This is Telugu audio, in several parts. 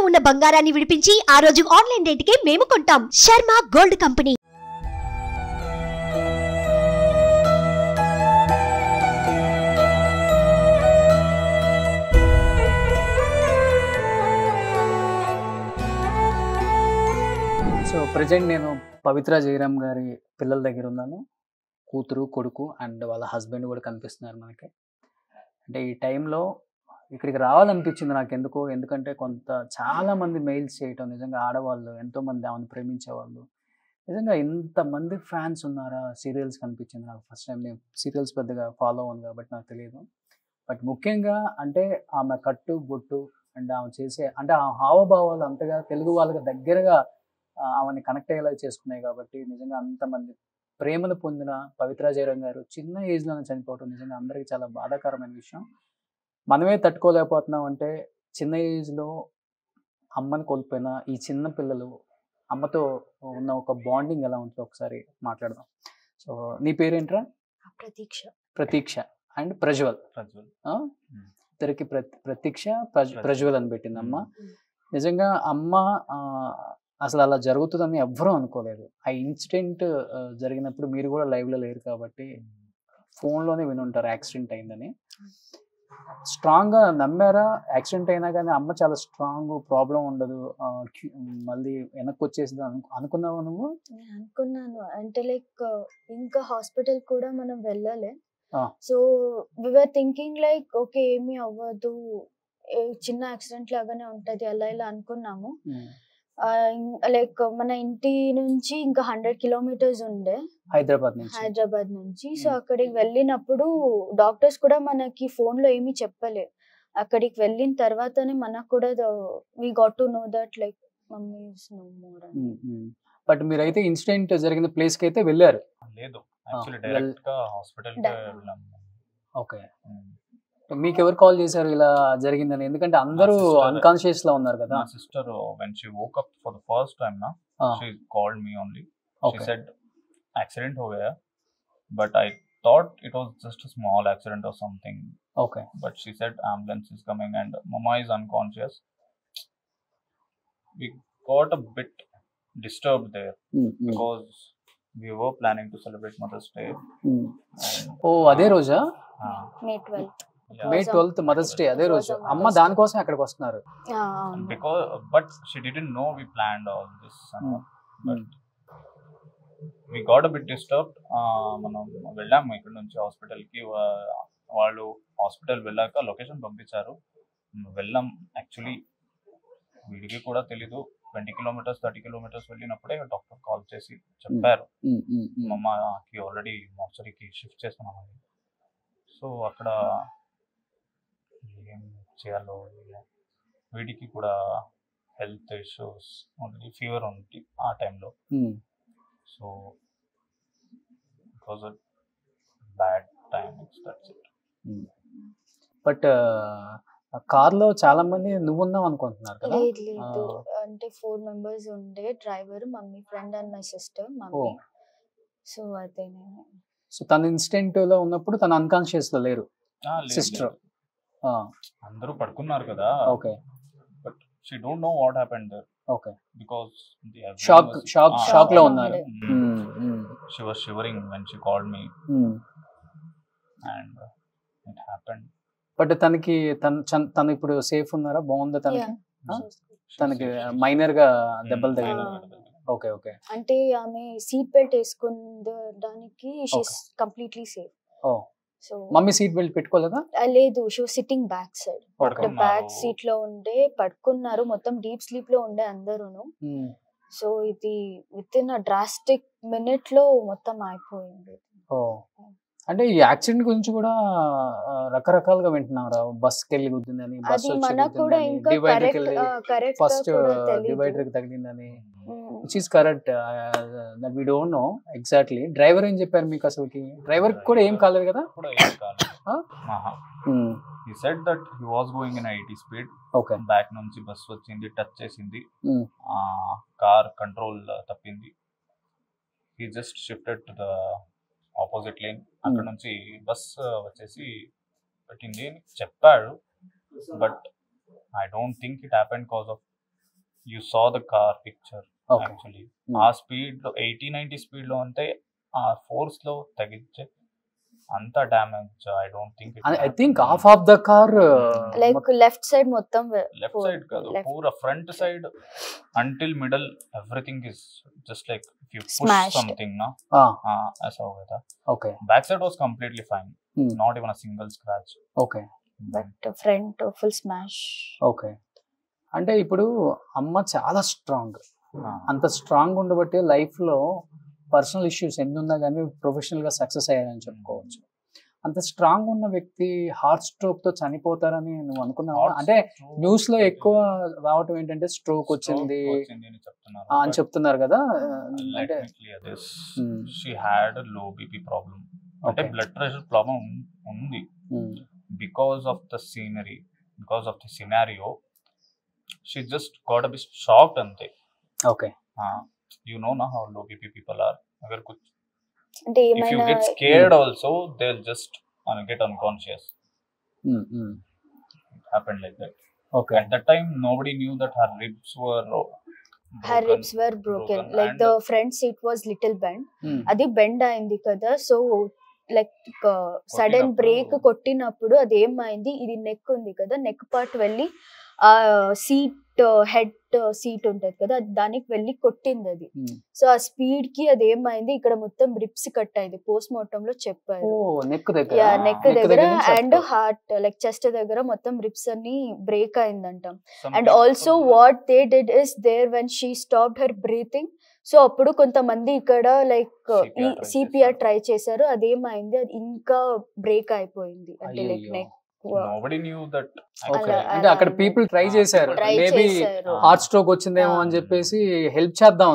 ఉన్న బంగారాన్ని విడిపించి ఆ రోజు ఆన్లైన్ రేటుకే మేము కొంటాం. Sharma gold company. So present నేను పవిత్ర జయరామ్ గారి పిల్లల దగ్గర ఉన్నాను. కూతురు, కొడుకు అండ్ వాళ్ళ హస్బెండ్ కూడా కనిపిస్తున్నారు మనకి. అంటే ఈ టైంలో ఇక్కడికి రావాలనిపించింది నాకెందుకో. ఎందుకంటే చాలామంది మెయిల్స్ చేయటం, నిజంగా ఆడవాళ్ళు ఎంతోమంది ఆమెను ప్రేమించేవాళ్ళు. నిజంగా ఇంతమంది ఫ్యాన్స్ ఉన్నారా సీరియల్స్ కనిపించింది నాకు. ఫస్ట్ టైం నేను సీరియల్స్ పెద్దగా ఫాలో అవ్వను కాబట్టి నాకు తెలియదు. బట్ ముఖ్యంగా అంటే ఆమె కట్టు బొట్టు అండ్ ఆమె చేసే అంటే ఆ హావభావాలు అంతగా తెలుగు వాళ్ళకి దగ్గరగా ఆమెని కనెక్ట్ అయ్యేలా చేసుకున్నాయి కాబట్టి నిజంగా అంతమంది ప్రేమను పొందిన పవిత్ర జయరామ్ గారు చిన్న ఏజ్లోనే చనిపోవడం నిజంగా అందరికీ చాలా బాధాకరమైన విషయం. మనమే తట్టుకోలేకపోతున్నాం అంటే చిన్న ఏజ్లో అమ్మని కోల్పోయిన ఈ చిన్న పిల్లలు అమ్మతో ఉన్న ఒక బాండింగ్ ఎలా ఉంటుందో ఒకసారి మాట్లాడదాం. సో నీ పేరేంట్రా? ప్రతీక్ష. ప్రతీక్ష అండ్ ప్రజ్వల్. ఇద్దరికి ప్రతీక్ష ప్రజ్వల్ అని పెట్టింది అమ్మ. నిజంగా అమ్మ అసలు అలా జరుగుతుందని ఎవ్వరూ అనుకోలేదు. ఆ ఇన్సిడెంట్ జరిగినప్పుడు మీరు కూడా లైవ్లో లేరు కాబట్టి ఫోన్లోనే వినుంటారు యాక్సిడెంట్ అయిందని. స్ట్రాంగ్గా నమ్మారా? యాక్సిడెంట్ అయినా కానీ అమ్మ చాలా స్ట్రాంగ్, ప్రాబ్లం ఉండదు, మళ్ళీ వెనక్కి వచ్చేసింది అనుకున్నావా నువ్వు? అనుకున్నాను. అంటే లైక్ ఇంకా హాస్పిటల్ కూడా మనం వెళ్ళాలి. So we were thinking like okay ఏమీ అవ్వదు, చిన్న యాక్సిడెంట్ లాగానే ఉంటది అలా ఇలా అనుకున్నాము. లైక్ మన ఇంటి నుంచి ఇంకా 100 kilometers ఉండే హైదరాబాద్ నుంచి. సో అక్కడికి వెళ్ళినప్పుడు డాక్టర్స్ కూడా మనకి ఫోన్ లో ఏమీ చెప్పలే. అక్కడికి వెళ్ళిన తర్వాతనే మనకు కూడా we got to know that like mommy is no more. But మీరైతే ఇన్సిడెంట్ జరిగిన ప్లేస్ కి అయితే వెళ్ళారు? లేదు, యాక్చువల్లీ డైరెక్ట్ గా హాస్పిటల్ కి వెళ్ళాం. ఓకే, మీకు ఎవరు కాల్ చేశారు ఇలా జరిగిందని? ఎందుకంటే అందరూ అన్కాన్షియస్ లో ఉన్నారు కదా. My sister, when she woke up for the first time na, she called me only. She said accident ho gaya, but I thought it was just a small accident or something. Okay, but she said ambulance is coming and mama is unconscious. We got a bit disturbed there because we were planning to celebrate Mother's Day. Oh, అదే రోజా? May 12th. May 12th Mother's Day అదే రోజు. అమ్మ దానికోసం అక్కడికి వస్తున్నారు. Because but she didn't know we planned all this. But we got a bit disturbed. మనం వెళ్ళాము ఇక్కడ నుంచి హాస్పిటల్కి. వాళ్ళు హాస్పిటల్ వెళ్ళాక లొకేషన్ పంపించారు, వెళ్ళాం. యాక్చువల్లీ వీడికి కూడా తెలీదు. 20 kilometers 30 kilometers వెళ్ళినప్పుడే డాక్టర్ కాల్ చేసి చెప్పారు మమ్మకి ఆల్రెడీ మార్చరీకి షిఫ్ట్ చేస్తున్నామని. సో అక్కడ ఏం చేయాలో, వీడికి కూడా హెల్త్ ఇష్యూస్ ఉంది, ఫీవర్ ఉంది ఆ టైంలో. So it was a bad time. That's it. But కార్లో చాలా మంది నువ్వున్నావు అనుకుంటున్నారు కదా? లేదు, అంటే 4 members ఉండే, driver, mummy, friend and my sister, mummy. So అదే నేను. సో తన ఇన్సిడెంట్ లో ఉన్నప్పుడు తన అన్కాన్షియస్ లో లేరు, సిస్టర్ అందరూ పడుకున్నారు కదా. Okay, but she don't know what happened there. Okay, because shock లో ఉన్నారు. She was shivering when she called me and it happened. But తను ఇప్పుడు సేఫ్ ఉన్నారా? బాగుందా తనకి? తనకి మైనర్ గా దెబ్బలు తగిలినాయి. ఓకే ఓకే, అంటే ఆమె సీట్ బెల్ట్ వేసుకునడానికి she is completely safe. Oh, so mummy seat belt పెట్టుకోలేదా? లేదు, she was sitting back side. Back seat లో ఉండే పడుకున్నారు, మొత్తం డీప్ స్లీప్ లో ఉండే అందరూను. సో ఇది within a drastic minute లో మొత్తం అయిపోయింది. ఓ, అంటే ఈ యాక్సిడెంట్ గురించి కూడా రకరకాలుగా వింటున్నారా? బస్కి వెళ్ళి గుద్దిందని, బస్ ఫస్ట్ డివైడర్ కి తగిలిందని, which is correct. That we don't know exactly. Driver ఏం చెప్పారు మీకు? అసలుకి డ్రైవర్ కూడా ఏం కాలేదు కదా? He said that he was going in 80 speed. Okay. Back నుంచి బస్ వచ్చింది, టచ్ చేసింది, కార్ కంట్రోల్ తప్పింది. He just shifted to the opposite lane. అక్కడ నుంచి బస్ వచ్చేసి పెట్టింది అని చెప్పాడు. But I don't think it happened cause of you saw the car picture okay actually. ఆ స్పీడ్ లో 80-90 స్పీడ్ లో ఉంటే ఆ ఫోర్స్ లో తగ్గించే అంత damage I don't think I think half of the car like left side మొత్తం లెఫ్ట్ సైడ్ కాదు, పూరా front side until middle everything is just like if you push Smashed. Something నా ऐसा हो गया था. Okay Back side was completely fine, not even a single scratch. Okay but front full smash. Okay. అంటే ఇప్పుడు అమ్మ చాలా స్ట్రాంగ్, అంత స్ట్రాంగ్ ఉండబట్టి లైఫ్లో పర్సనల్ ఇష్యూస్ ఎన్ని ఉన్నా కానీ ప్రొఫెషనల్గా సక్సెస్ అయ్యారని చెప్పుకోవచ్చు. అంత స్ట్రాంగ్ ఉన్న వ్యక్తి హార్ట్ స్ట్రోక్తో చనిపోతారని నువ్వు అనుకున్నావా? అంటే న్యూస్లో ఎక్కువ రావటం ఏంటంటే స్ట్రోక్ వచ్చింది అని చెప్తున్నారు కదా. అంటే she had low BP problem, అంటే బ్లడ్ ప్రెషర్ ప్రాబ్లం ఉంది. Because of the scenery, because of the scenario she just got a bit shocked అంతే. Okay. You know now how low BP people are. Agar kuch, అంటే if you ఏమైనా get scared also, they'll just get unconscious. It happened like that. Okay. At that time, nobody knew that her ribs were her ribs were broken. Like and the front seat was little bend. అది బెండ్ అయింది కదా. సో లైక్ సడన్ బ్రేక్ కొట్టినప్పుడు అది ఏమైంది, ఇది నెక్ ఉంది కదా, నెక్ పార్ట్ వెళ్ళి ఆ సీట్ హెడ్ సీట్ ఉంటది కదా దానికి వెళ్ళి కొట్టింది అది. సో ఆ స్పీడ్ కి అది ఏమైంది, ఇక్కడ మొత్తం రిప్స్ కట్ అయింది. పోస్ట్ మార్టం లో చెప్పారు. నెక్ దగ్గర అండ్ హార్ట్ లైక్ చెస్ట్ దగ్గర మొత్తం రిప్స్ అన్ని బ్రేక్ అయిందంట. And also what they did is there when she stopped her breathing. So అప్పుడు కొంతమంది ఇక్కడ లైక్ సిపిఆర్ ట్రై చేశారు, అదేమైంది అది ఇంకా బ్రేక్ అయిపోయింది. అంటే like neck nobody knew that. అంటే అక్కడ పీపుల్ ట్రై చేశారు, మేబీ హార్ట్ స్ట్రోక్ వచ్చిందేమో అని చెప్పేసి హెల్ప్ చేద్దాం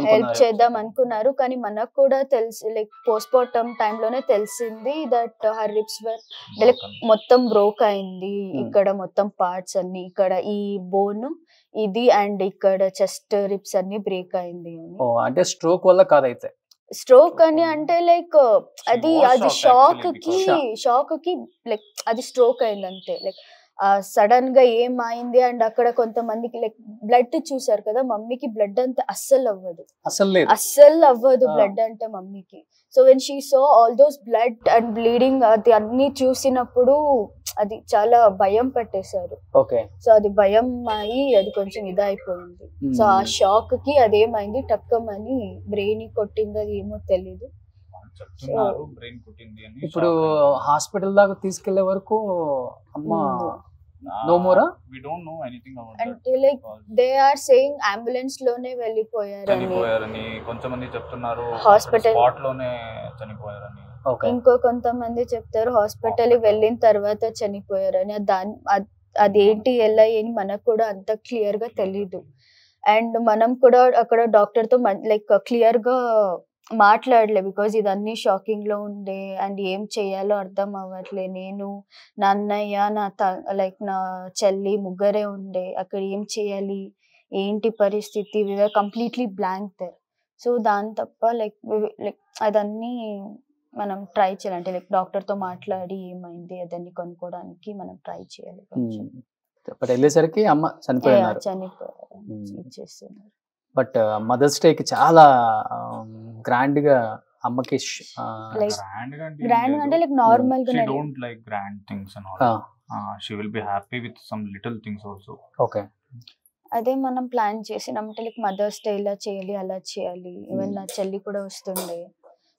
అనుకున్నారు. కానీ మనకు కూడా తెలిసి లైక్ పోస్ట్ మార్టం టైంలోనే తెలిసింది that her ribs were like మొత్తం బ్రోక్ అయింది. ఇక్కడ మొత్తం పార్ట్స్ అన్ని, ఇక్కడ ఈ బోన్ ఇది అండ్ ఇక్కడ చెస్ట్ రిప్స్ అన్ని బ్రేక్ అయింది. అంటే స్ట్రోక్ వల్ల కాదైతే స్ట్రోక్ అని అంటే లైక్ అది షాక్ కి లైక్ అది స్ట్రోక్ అయింది అంతే. లైక్ సడన్ గా ఏమైంది అండ్ అక్కడ కొంతమందికి లైక్ బ్లడ్ చూసారు కదా, మమ్మీకి బ్లడ్ అంతే అస్సలు అవ్వదు బ్లడ్ అంటే మమ్మీకి. So when she so all those blood and bleeding అది అన్ని చూసినప్పుడు అది చాలా భయం పెట్టేశారు. సో అది భయం అయి అది కొంచెం ఇదైపోయింది. సో ఆ షాక్ కి అదేమైంది టక్కమని బ్రెయిన్ కొట్టింది, అది ఏమో తెలీదు. ఇప్పుడు హాస్పిటల్ దాకా తీసుకెళ్లే వరకు అమ్మ నో మోరా we don't know anything about that. And like they are saying ambulance లోనే వెళ్ళిపోయారని కొంతమంది చెప్తున్నారు, హాస్పిటల్ స్పాట్ లోనే చనిపోయారని. ఇంకో కొంతమంది చెప్తారు హాస్పిటల్ వెళ్ళిన తర్వాత చనిపోయారని. అదేంటి ఎలా అని మనకు కూడా అంత క్లియర్ గా తెలీదు. అండ్ మనం కూడా అక్కడ డాక్టర్ తో లైక్ క్లియర్ గా మాట్లాడలే, బికాజ్ ఇదన్నీ షాకింగ్ లో ఉండే అండ్ ఏం చెయ్యాలో అర్థం అవ్వట్లే. నేను నా అన్నయ్య లైక్ నా చెల్లి ముగ్గురే ఉండే, అక్కడ ఏం చేయాలి ఏంటి పరిస్థితి, we are completely blank there. So దాని తప్ప లైక్ అదన్నీ మనం ట్రై చేయాలి, అంటే లైక్ డాక్టర్ తో మాట్లాడి ఏమైంది అదన్నీ కనుక్కోవడానికి మనం ట్రై చేయాలి. వెళ్ళేసరికి అమ్మ చనిపోయారు. బట్ మదర్స్ డే కి చాలా గ్రాండ్ గా అమ్మకి గ్రాండ్ అంటే లైక్ నార్మల్ గా she don't like grand things and all. She will be happy with some little things also. Okay. అదే మనం ప్లాన్ చేసినాం, అంటే లైక్ మదర్స్ డే ఇలా చేయాలి అలా చేయాలి. ఈవెన్ నా చెల్లి కూడా వస్తుండే,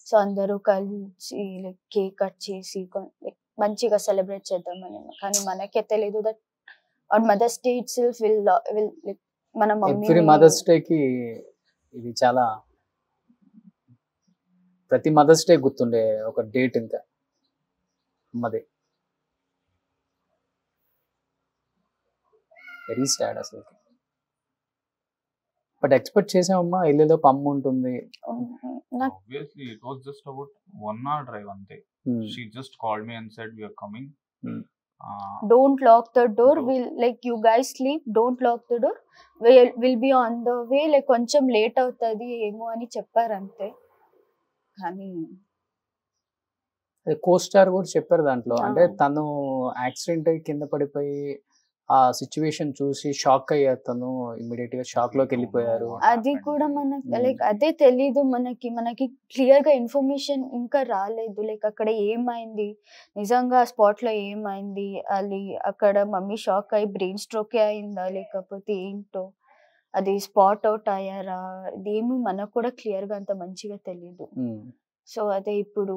సో అందరూ కలిసి లైక్ కేక్ కట్ చేసి మంచిగా సెలబ్రేట్ చేద్దామని. కానీ మనకే తెలియదు that on mother's day itself will like మన మమ్మీ మదర్స్ డే కి ఇది చాలా ప్రతి మదర్స్ డే గుర్తుండే ఒక డేట్. ఇంకా అమ్మదే వెరీ సాడ్ అసలు. బట్ ఎక్స్పెక్ట్ చేసామమ్మా ఇల్లులో అమ్మ ఉంటుంది. Obviously it was just about 1 hour drive ante. She just called me and said we are coming. Don't lock the door, will like you guys sleep, don't lock the door, will be on the way, like కొంచెం లేట్ అవుతుంది ఏమో అని చెప్పారు అంతే. కానీ కో స్టార్ కూడా చెప్పారు దాంట్లో, అంటే తను యాక్సిడెంట్ అయ్యి కింద పడిపోయి ఆ సిచ్యువేషన్ చూసి షాక్ అయ్యాను, ఇమ్మీడియట్ గా షాక్ లోకి వెళ్ళిపోయారు. అది కూడా మనకి లైక్ అదే తెలీదు, మనకి క్లియర్ గా ఇన్ఫర్మేషన్ ఇంకా రాలేదు. లైక్ అక్కడ ఏమైంది, నిజంగా స్పాట్ లో ఏమైంది, అది అక్కడ మమ్మీ షాక్ అయ్యి బ్రెయిన్ స్ట్రోక్ అయిందా లేకపోతే ఏంటో, అది స్పాట్ అవుట్ అయ్యారా, ఇదేమి మనకు కూడా క్లియర్ గా అంత మంచిగా తెలీదు. సో అదే ఇప్పుడు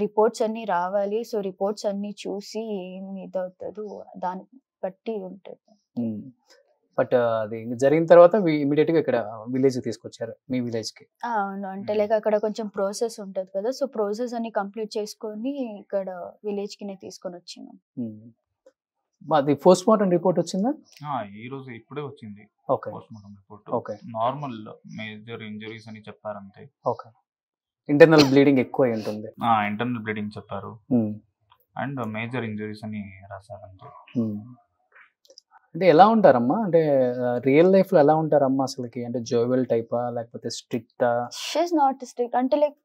రిపోర్ట్స్ అన్ని రావాలి. సో రిపోర్ట్స్ అన్ని చూసి ఏం ఇదవుతుందో దాని బట్టి ఉంటుంది. బట్ అది జరిగిన తర్వాత ఇమీడియట్ గా ఇక్కడ విలేజ్ తీసుకొచ్చారు, మీ విలేజ్ కి. అవును, అంటే లైక్ అక్కడ కొంచెం ప్రాసెస్ ఉంటది కదా, సో ప్రాసెస్ అన్ని కంప్లీట్ చేసుకొని ఇక్కడ విలేజ్ కి తీసుకొని వచ్చినాం. అది పోస్ట్ మార్టం రిపోర్ట్ వచ్చిందా? ఈ రోజు ఇప్పుడే వచ్చింది post mortem report. Okay, normal major injuries అని చెప్పారు అంతే. ఓకే, ఇంటర్నల్ బ్లీడింగ్ ఎక్కువ ఉంటుంది. ఇంటర్నల్ బ్లీడింగ్ చెప్పారు అండ్ మేజర్ ఇంజరీస్ అని రాశారు అంతే. అంటే ఎలా ఉంటారమ్మా, అంటే రియల్ లైఫ్ లో ఎలా ఉంటారమ్మా అసలుకి? అంటే జోవెల్ టైపా లేకపోతే స్ట్రిక్టా? She is not strict. అంటే లైక్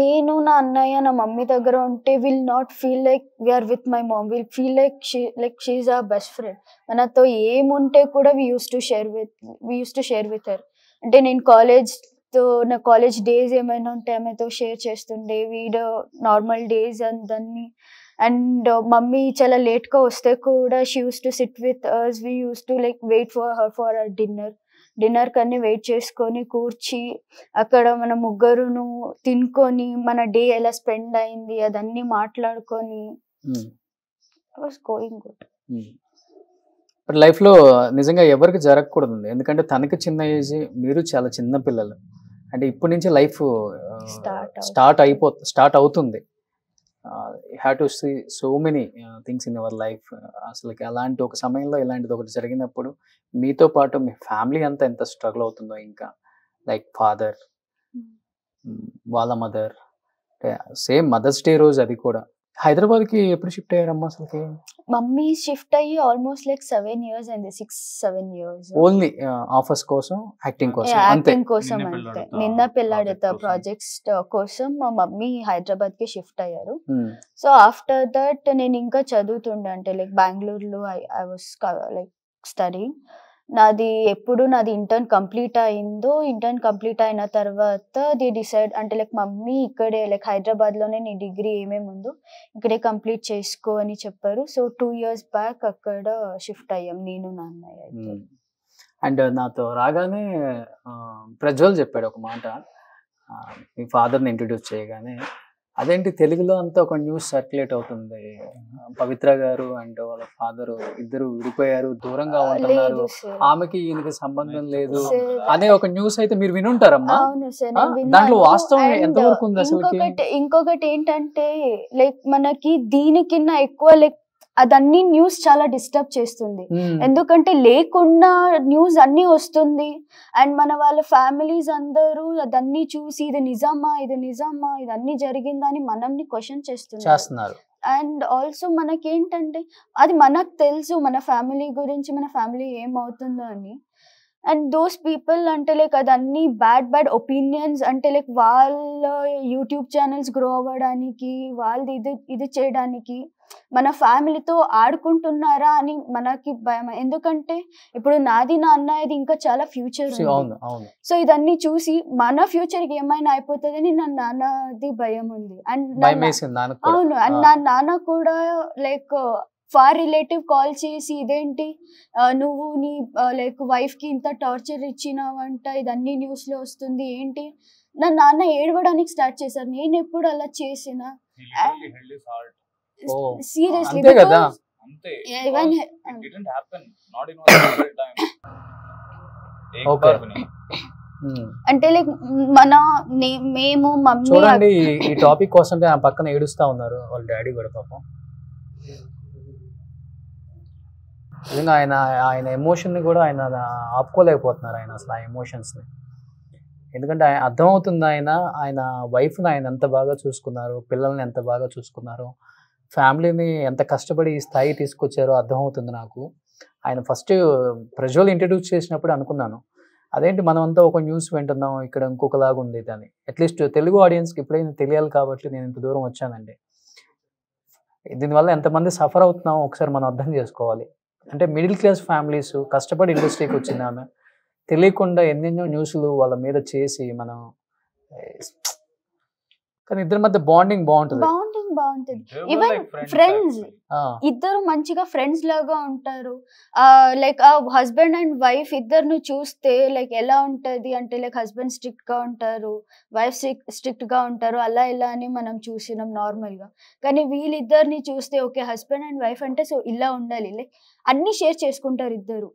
నేను నా అన్నయ్య నా మమ్మీ దగ్గర ఉంటే will not feel like we're with my mom, will feel like she is our best friend. మనతో ఏముంటే కూడా we use to share with her. అంటే నేను నా కాలేజ్ డేస్ ఏమైనా ఉంటే ఆమెతో షేర్ చేస్తుండే, వీడియో నార్మల్ డేస్ అందరినీ. అండ్ మమ్మీ చాలా లేట్గా వస్తే కూడా she used to sit with us, we use to like wait for her for our dinner కన్నీ వెయిట్ చేసుకొని కూర్చి అక్కడ మన ముగ్గురును తినుకొని మన డే ఎలా స్పెండ్ అయింది అదన్నీ మాట్లాడుకొని వాస్ గోయింగ్ గుడ్. లైఫ్ లో నిజంగా ఎవరికి జరగకూడదు, ఎందుకంటే తనకి చిన్న ఏజ్, మీరు చాలా చిన్న పిల్లలు. అంటే ఇప్పటి నుంచి లైఫ్ స్టార్ట్ అవుతుంది. Have to see so many things in our life. అసలు అలాంటి ఒక సమయంలో ఇలాంటిది ఒకటి జరిగినప్పుడు మీతో పాటు మీ ఫ్యామిలీ అంతా ఎంత స్ట్రగుల్ అవుతుందో, ఇంకా లైక్ ఫాదర్, వాళ్ళ మదర్, సేమ్ మదర్స్ డే రోజు అది కూడా. హైదరాబాద్ కి ఎప్పుడు షిఫ్ట్ అయ్యారమ్మా అసలుకి? మమ్మీ షిఫ్ట్ అయ్యి ఆల్మోస్ట్ లైక్ 7 years అయింది, 6-7 years. ఓన్లీ ఆఫర్స్ కోసం, యాక్టింగ్ కోసం అంతే? యాక్టింగ్ కోసం అంతే. నిన్న పెళ్ళాడతా ప్రాజెక్ట్స్ కోసం మా మమ్మీ హైదరాబాద్ కి షిఫ్ట్ అయ్యారు. సో ఆఫ్టర్ దట్ నేను ఇంకా చదువుతుండే, అంటే లైక్ బెంగళూరులో ఐ వాస్ లైక్ స్టడీయింగ్. నాది ఇంటర్న్ కంప్లీట్ అయిందో, ఇంటర్న్ కంప్లీట్ అయిన తర్వాత ది డిసైడ్, అంటే లైక్ మమ్మీ ఇక్కడే లైక్ హైదరాబాద్ లోనే నీ డిగ్రీ ఏమేమి ఉందో ఇక్కడే కంప్లీట్ చేసుకో అని చెప్పారు. సో 2 years బ్యాక్ అక్కడ షిఫ్ట్ అయ్యాం నేను నా అన్నయ్య. అండ్ నాతో రాగానే ప్రజ్వల్ చెప్పాడు ఒక మాట, మీ ఫాదర్ని ఇంట్రడ్యూస్ చేయగానే, అదేంటి తెలుగులో అంతా ఒక న్యూస్ సర్క్యులేట్ అవుతుంది, పవిత్ర గారు అండ్ వాళ్ళ ఫాదర్ ఇద్దరు విడిపోయారు, దూరంగా ఉంటున్నారు, ఆమెకి ఈయనకి సంబంధం లేదు అనే ఒక న్యూస్ అయితే మీరు వినుంటారమ్మా. దాంట్లో వాస్తవం ఎంతవరకు ఉంది అసలు? ఇంకొకటి ఏంటంటే లైక్ మనకి దీనికన్నా ఎక్కువ లైక్ అదన్నీ న్యూస్ చాలా డిస్టర్బ్ చేస్తుంది, ఎందుకంటే లేకుండా న్యూస్ అన్ని వస్తుంది. అండ్ మన వాళ్ళ ఫ్యామిలీస్ అందరూ అదన్నీ చూసి ఇది నిజమా ఇదన్నీ జరిగిందని మనల్ని క్వశ్చన్ చేస్తున్నారు. అండ్ ఆల్సో మనకేంటంటే అది మనకు తెలుసు మన ఫ్యామిలీ గురించి, మన ఫ్యామిలీ ఏమవుతుందో అని. అండ్ దోస్ పీపుల్ అంటే లైక్ అదన్నీ బ్యాడ్ ఒపీనియన్స్, అంటే లైక్ వాళ్ళ యూట్యూబ్ ఛానల్స్ గ్రో అవ్వడానికి, వాళ్ళది ఇది చేయడానికి మన ఫ్యామిలీతో ఆడుకుంటున్నారా అని మనకి భయం. ఎందుకంటే ఇప్పుడు నాది నా అన్నయ్యది ఇంకా చాలా ఫ్యూచర్ ఉంది. సో ఇదన్నీ చూసి మన ఫ్యూచర్ కి ఏమైనా అయిపోతుందని నా నాన్నది భయం ఉంది. అండ్ అవును, అండ్ నా నాన్న కూడా లైక్ ఫార్ రిలేటివ్ కాల్ చేసి ఇదేంటి నువ్వు నీ లైక్ వైఫ్ కి ఇంత టార్చర్ ఇచ్చినావంట, ఇదన్నీ న్యూస్ లో వస్తుంది ఏంటి. నా నాన్న ఏడవడానికి స్టార్ట్ చేశారు, నేను ఎప్పుడు అలా చేసిన సీరియస్లీ. అంటే లైక్ మేము మమ్మీ చూడండి ఈ టాపిక్ కోసం పక్కన ఏడుస్తా ఉన్నారు వాళ్ళ డాడీ కూడా పాపం. నిజంగా ఆయన ఎమోషన్ ని కూడా ఆయన ఆపుకోలేకపోతున్నారు, ఆయన అసలు ఆ ఎమోషన్స్ ని. ఎందుకంటే అర్థమవుతుంది ఆయన వైఫ్ని ఆయన ఎంత బాగా చూసుకున్నారు, పిల్లల్ని ఎంత బాగా చూసుకున్నారు, ఫ్యామిలీని ఎంత కష్టపడి ఈ స్థాయి తీసుకొచ్చారో అర్థమవుతుంది నాకు. ఆయన ఫస్ట్ ప్రజ్వల్ ఇంట్రడ్యూస్ చేసినప్పుడు అనుకున్నాను, అదేంటి మనం అంతా ఒక న్యూస్ వింటున్నాం, ఇక్కడ ఇంకొకలాగా ఉంది అని. అట్లీస్ట్ తెలుగు ఆడియన్స్కి ఎప్పుడైనా తెలియాలి కాబట్టి నేను ఇంత దూరం వచ్చానండి. దీనివల్ల ఎంతమంది సఫర్ అవుతున్నామో ఒకసారి మనం అర్థం చేసుకోవాలి. అంటే మిడిల్ క్లాస్ ఫ్యామిలీస్ కష్టపడి ఇండస్ట్రీకి వచ్చింది ఆమె, తెలియకుండా ఎన్నెన్నో న్యూస్లు వాళ్ళ మీద చేసి మనం, కానీ ఇద్దరి మధ్య బాండింగ్ బాగుంటుంది. ఈవెన్ ఫ్రెండ్స్ ఇద్దరు మంచిగా ఫ్రెండ్స్ లాగా ఉంటారు. లైక్ ఆ హస్బెండ్ అండ్ వైఫ్ ఇద్దరు చూస్తే లైక్ ఎలా ఉంటది అంటే లైక్ హస్బెండ్ స్ట్రిక్ట్ గా ఉంటారు, వైఫ్ స్ట్రిక్ట్ గా ఉంటారు, అలా ఇలా అని మనం చూసినాం నార్మల్ గా. కానీ వీళ్ళిద్దరిని చూస్తే ఓకే హస్బెండ్ అండ్ వైఫ్ అంటే సో ఇలా ఉండాలి, లైక్ అన్ని షేర్ చేసుకుంటారు ఇద్దరు.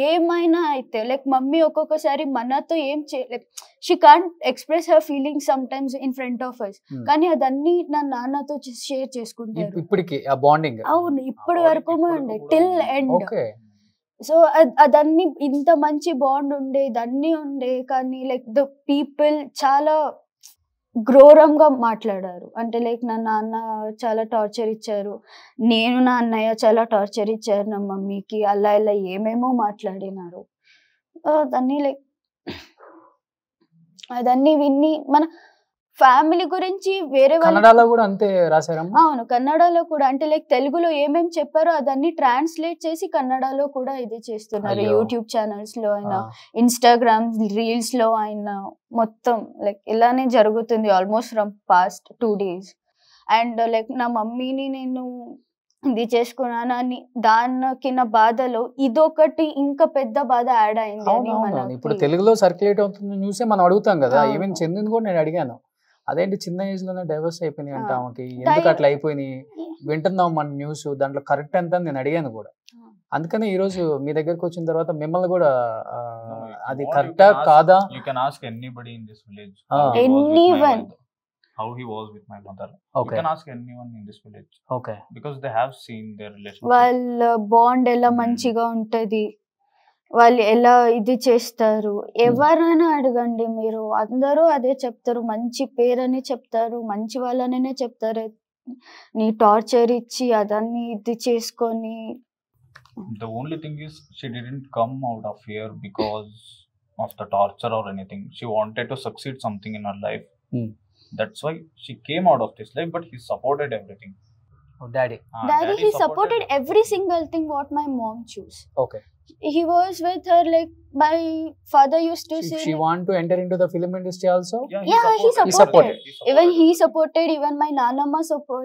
ఏమైనా అయితే లైక్ మమ్మీ ఒక్కొక్కసారి మనతో ఏం like she can't express her feelings sometimes in front of us, కానీ అదన్నీ నా నాన్నతో షేర్ చేసుకుంటారు ఇప్పటికి ఆ బాండింగ్. అవును, ఇప్పటి వరకు ఉండే టిల్ ఎండ్. సో అదన్నీ ఇంత మంచి బాండ్ ఉండేది అన్నీ ఉండే, కానీ లైక్ ద పీపుల్ చాలా ఘోరంగా మాట్లాడారు. అంటే లైక్ నా నాన్న చాలా టార్చర్ ఇచ్చారు, నేను నా అన్నయ్య చాలా టార్చర్ ఇచ్చారు నా మమ్మీకి, అలా ఇలా ఏమేమో మాట్లాడినారు. దాన్ని లైక్ అదన్నీ విన్ని మన ఫ్యామిలీ గురించి వేరే కన్నడలో కూడా అంతే రాశారమ్మా. అవును, కన్నడలో కూడా అంటే లైక్ తెలుగులో ఏమేం చెప్పారో అదన్నీ ట్రాన్స్లేట్ చేసి కన్నడలో కూడా ఇది చేస్తున్నారు. యూట్యూబ్ ఛానల్స్ లో అయినా ఇన్స్టాగ్రామ్ రీల్స్ లో అయినా మొత్తం లైక్ ఇలానే జరుగుతుంది almost from past 2 days. And like నా మమ్మీని నేను ఇది చేసుకున్నానని దానికి నా బాధలో ఇదొకటి ఇంకా పెద్ద బాధ యాడ్ అయింది. ఇప్పుడు తెలుగులో సర్క్యులేట్ అవుతుంది న్యూసే మనం అడుగుతాం కదా, ఈవెన్ చెందింది కూడా నేను అడిగాను, అదేంటి చిన్న ఏజ్ లోనే డైవర్స్ అయిపోయినాయి అంటే ఆమెకి ఎందుకు అట్లా అయిపోయినాయి, వింటున్నాం మన న్యూస్ దాంట్లో కరెక్ట్ ఎంత అని నేను అడిగాను కూడా. అందుకని ఈ రోజు మీ దగ్గరకు వచ్చిన తర్వాత మిమ్మల్ని కూడా అది కరెక్టా కాదా, you can ask anybody in this village anyone how he was with my mother. Okay. You can ask anyone in this village. Okay. Because they have seen their relationship. వాళ్ళ బాండ్ ఎలా మంచిగా ఉంటది, వాళ్ళు ఎలా ఇది చేస్తారు, ఎవరైనా అడగండి మీరు, అందరూ అదే చెప్తారు, మంచి పేరని చెప్తారు, మంచి వాళ్ళనే చెప్తారు. నీ టార్చర్ ఇచ్చి అదన్నీ ఇది చేసుకొని. The only thing is she didn't come out of here because of the torture or anything. She wanted to succeed something in her life. That's why she came out of this life, but he supported everything. Daddy he supported every single thing what my mom chose. Okay. He was with her like my father used to say she want to enter into the film industry also. He supported. Even he supported, even my nanamma